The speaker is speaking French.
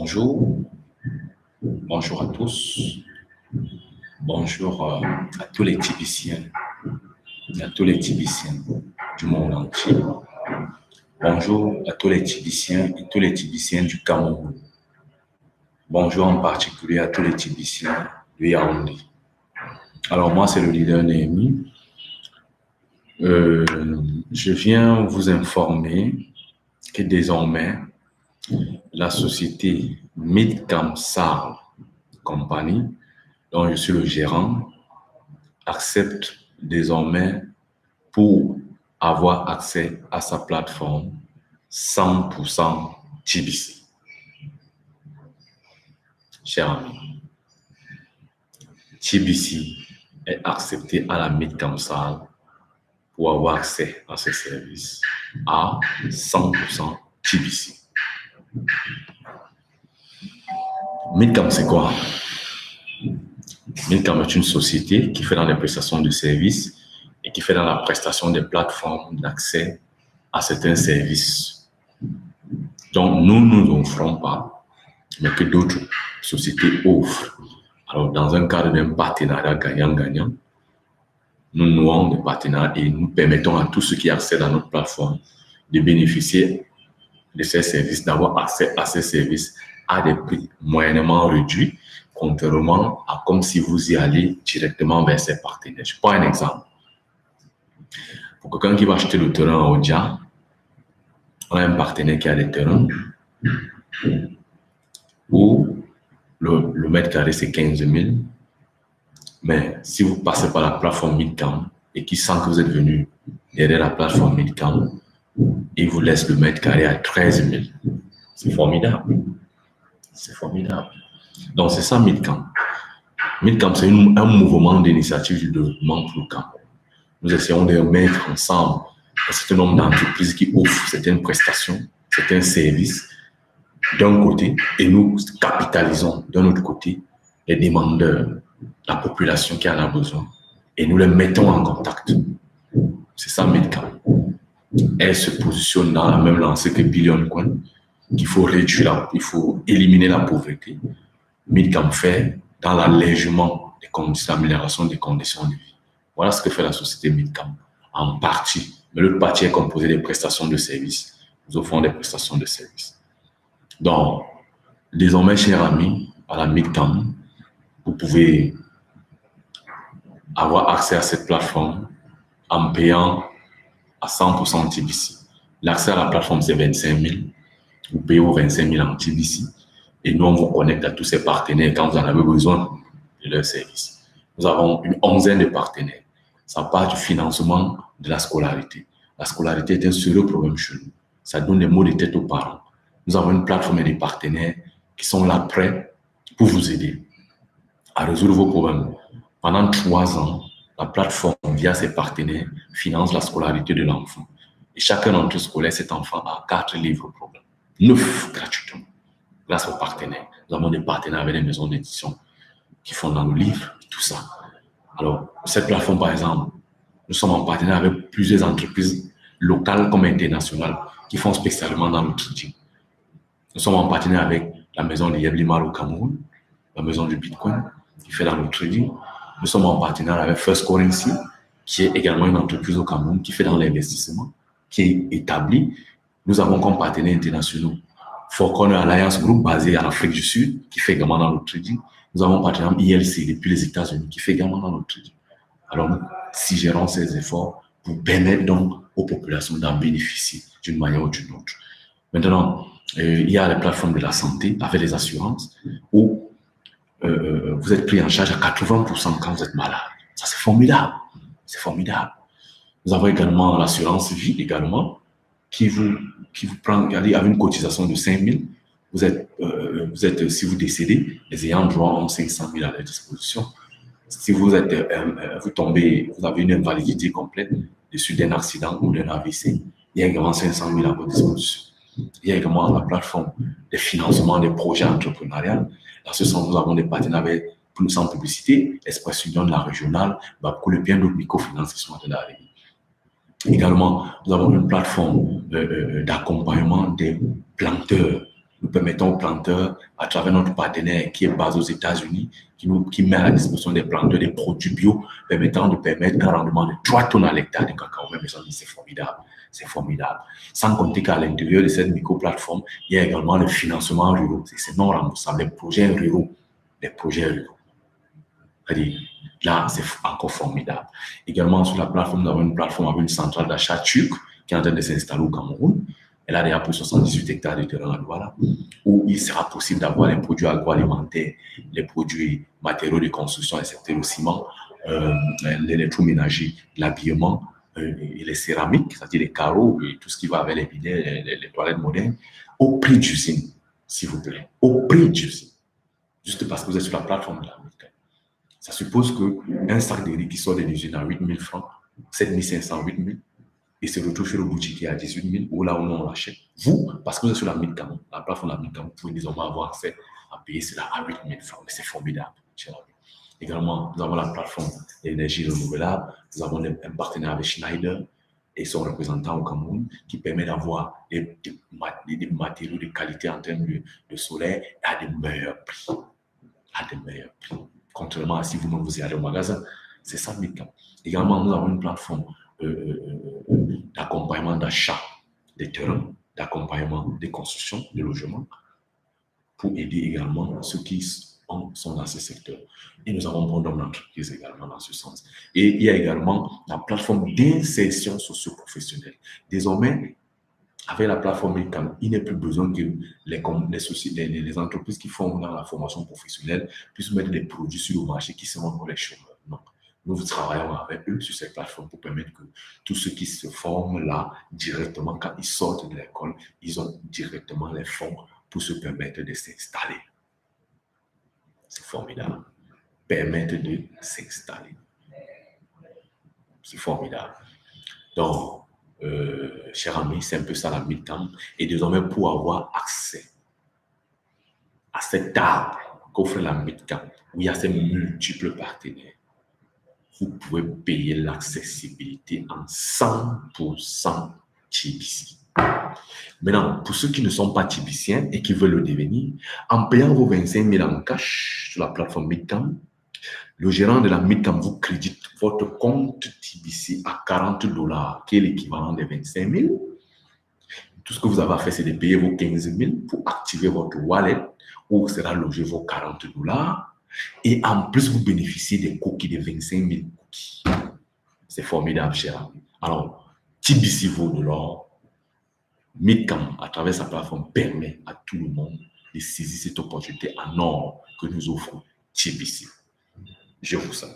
Bonjour, bonjour à tous, bonjour à tous les Tibiciens, à tous les Tibiciens du monde entier. Bonjour à tous les Tibiciens et tous les Tibiciens du Cameroun. Bonjour en particulier à tous les Tibiciens du Yaoundé. Alors moi, c'est le leader Néhémie. Je viens vous informer que désormais, la société Midcamsal Company, dont je suis le gérant, accepte désormais pour avoir accès à sa plateforme 100% TBC. Cher ami, TBC est accepté à la Midcamsal pour avoir accès à ces services à 100% TBC. Midcam, c'est quoi? Midcam est une société qui fait dans les prestations de services et qui fait dans la prestation des plateformes d'accès à certains services. Donc, nous n'offrons pas, mais que d'autres sociétés offrent. Alors, dans un cadre d'un partenariat gagnant-gagnant, nous nouons des partenariats et nous permettons à tous ceux qui accèdent à notre plateforme de bénéficier de ces services, d'avoir accès à ces services à des prix moyennement réduits, contrairement à comme si vous y allez directement vers ces partenaires. Je prends un exemple. Pour quelqu'un qui va acheter le terrain à Odia, on a un partenaire qui a des terrains où le mètre carré c'est 15 000. Mais si vous passez par la plateforme Midcam et qui sent que vous êtes venu derrière la plateforme Midcam, il vous laisse le mètre carré à 13 000. C'est formidable. C'est formidable. Donc, c'est ça Midcam. Midcam, c'est un mouvement d'initiative du développement pour le Cameroun. Nous essayons de mettre ensemble un certain nombre d'entreprises qui offrent certaines prestations, certains services d'un côté, et nous capitalisons d'un autre côté les demandeurs, la population qui en a besoin, et nous les mettons en contact. C'est ça Midcam. Elle se positionne dans la même lancée que Billion Coin, qu'il faut réduire, il faut éliminer la pauvreté. Midcam fait dans l'allègement des conditions, l'amélioration des conditions de vie. Voilà ce que fait la société Midcam, en partie. Mais l'autre partie est composée des prestations de services. Nous offrons des prestations de services. Donc, désormais, chers amis, à la Midcam, vous pouvez avoir accès à cette plateforme en payant à 100% TBC. L'accès à la plateforme, c'est 25 000. Vous payez vos 25 000 en TBC. Et nous, on vous connecte à tous ces partenaires quand vous en avez besoin de leurs services. Nous avons une onzaine de partenaires. Ça part du financement de la scolarité. La scolarité est un sérieux problème chez nous. Ça donne des maux de tête aux parents. Nous avons une plateforme et des partenaires qui sont là prêts pour vous aider à résoudre vos problèmes. Pendant 3 ans, la plateforme, via ses partenaires, finance la scolarité de l'enfant. Et chacun d'entre eux scolaire, cet enfant a 4 livres problèmes. 9 gratuitement. Grâce aux partenaires. Nous avons des partenaires avec des maisons d'édition qui font dans le livre, tout ça. Alors, cette plateforme, par exemple, nous sommes en partenariat avec plusieurs entreprises locales comme internationales qui font spécialement dans le trading. Nous sommes en partenariat avec la maison de Yeblimal au Cameroun, la maison du Bitcoin qui fait dans le trading. Nous sommes en partenariat avec First Currency, qui est également une entreprise au Cameroun qui fait dans l'investissement, qui est établie. Nous avons comme partenaires internationaux Fourconner Alliance Group basé en Afrique du Sud, qui fait également dans le trading. Nous avons par exemple ILC depuis les États-Unis, qui fait également dans le trading. Alors nous suggérons ces efforts pour permettre donc aux populations d'en bénéficier d'une manière ou d'une autre. Maintenant, il y a les plateformes de la santé avec les assurances où vous êtes pris en charge à 80% quand vous êtes malade. Ça, c'est formidable. C'est formidable. Nous avons également l'assurance vie également qui vous prend avec une cotisation de 5 000. Vous êtes, si vous décédez, les ayants droit ont 500 000 à leur disposition. Si vous tombez, vous avez une invalidité complète dessus d'un accident ou d'un AVC, il y a également 500 000 à votre disposition. Il y a également la plateforme des financements des projets entrepreneuriaux. Dans ce sens, nous avons des partenaires avec, sans publicité, Express Union, la régionale, pour le bien d'autres microfinances qui sont de la région. Également, nous avons une plateforme d'accompagnement des planteurs nous permettons aux planteurs, à travers notre partenaire qui est basé aux États-Unis, qui met à la disposition des planteurs des produits bio permettant de permettre un rendement de 3 tonnes à l'hectare de cacao. Même c'est formidable. C'est formidable. Sans compter qu'à l'intérieur de cette micro-plateforme, il y a également le financement rural. C'est non remboursable. Les projets ruraux. Les projets ruraux. C'est-à-dire, là, c'est encore formidable. Également, sur la plateforme, nous avons une plateforme avec une centrale d'achat turque qui est en train de s'installer au Cameroun. Elle a déjà plus de 78 hectares de terrain à Douala, où il sera possible d'avoir les produits agroalimentaires, les produits matériaux de construction, excepté le ciment, l'électroménager, l'habillement et les céramiques, c'est-à-dire les carreaux et tout ce qui va avec les bidets, les toilettes modernes, au prix d'usine, s'il vous plaît. Au prix d'usine. Juste parce que vous êtes sur la plateforme de la Milka. Ça suppose qu'un sac de riz qui sort de l'usine à 8 000 francs, 7 500, 8 000, et se retrouve chez le boutiquier à 18 000, ou là où on l'achète. Vous, parce que vous êtes sur la Milka, la plateforme de la Milka, vous pouvez désormais avoir accès à payer cela à 8 000 francs. Mais c'est formidable, cher ami. Également, nous avons la plateforme d'énergie renouvelable. Nous avons un partenaire avec Schneider et son représentant au Cameroun qui permet d'avoir des matériaux de qualité en termes de solaire à des meilleurs prix. À des meilleurs prix. Contrairement à si vous-même vous y allez au magasin, c'est ça le cas. Également, nous avons une plateforme d'accompagnement d'achat des terrains, d'accompagnement des constructions, des logements, pour aider également ceux qui sont dans ce secteur. Et nous avons bon nombre d'entreprises également dans ce sens. Et il y a également la plateforme d'insertion socio-professionnelle. Désormais, avec la plateforme ICAM, il n'est plus besoin que les entreprises qui font dans la formation professionnelle puissent mettre des produits sur le marché qui seront pour les chômeurs. Non. Nous travaillons avec eux sur cette plateforme pour permettre que tous ceux qui se forment là, directement, quand ils sortent de l'école, ils ont directement les fonds pour se permettre de s'installer. C'est formidable. Permettre de s'installer. C'est formidable. Donc, cher ami, c'est un peu ça la Milcam. Et désormais, pour avoir accès à cette arbre qu'offre la Milcam, où il y a ces multiples partenaires, vous pouvez payer l'accessibilité en 100% TBC. Maintenant, pour ceux qui ne sont pas TBCiens et qui veulent le devenir, en payant vos 25 000 en cash sur la plateforme Milcam, le gérant de la Milcam vous crédite votre compte TBC à $40, qui est l'équivalent des 25 000. Tout ce que vous avez à faire, c'est de payer vos 15 000 pour activer votre wallet où sera logé vos $40. Et en plus, vous bénéficiez des cookies de 25 000 cookies. C'est formidable, cher ami. Alors, TBC vaut de l'or. Milcam, à travers sa plateforme, permet à tout le monde de saisir cette opportunité en or que nous offre TBC. Je vous salue.